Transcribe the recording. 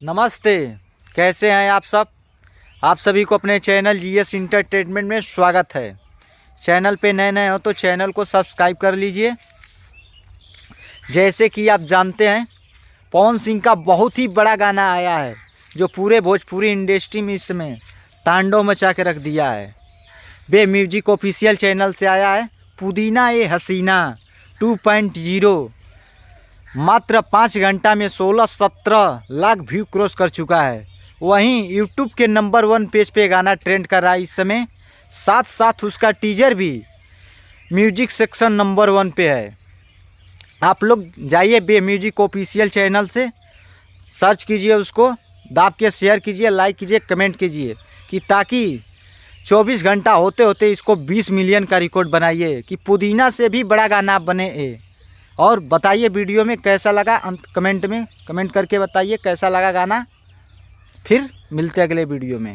नमस्ते। कैसे हैं आप सब? आप सभी को अपने चैनल जीएस इंटरटेनमेंट में स्वागत है। चैनल पे नए नए हो तो चैनल को सब्सक्राइब कर लीजिए। जैसे कि आप जानते हैं, पवन सिंह का बहुत ही बड़ा गाना आया है जो पूरे भोजपुरी इंडस्ट्री में इस समय तांडव मचा के रख दिया है। बे म्यूजिक ऑफिशियल चैनल से आया है पुदीना ए हसीना 2.0। मात्र 5 घंटा में 16-17 लाख व्यू क्रॉस कर चुका है। वहीं यूट्यूब के नंबर 1 पेज पे गाना ट्रेंड कर रहा है इस समय। साथ साथ उसका टीजर भी म्यूजिक सेक्शन नंबर 1 पे है। आप लोग जाइए बे म्यूजिक ऑफिशियल चैनल से सर्च कीजिए, उसको दाब के शेयर कीजिए, लाइक कीजिए, कमेंट कीजिए कि ताकि 24 घंटा होते होते इसको 20 मिलियन का रिकॉर्ड बनाइए कि पुदीना से भी बड़ा गाना बने। और बताइए वीडियो में कैसा लगा, कमेंट में कमेंट करके बताइए कैसा लगा गाना। फिर मिलते हैं अगले वीडियो में।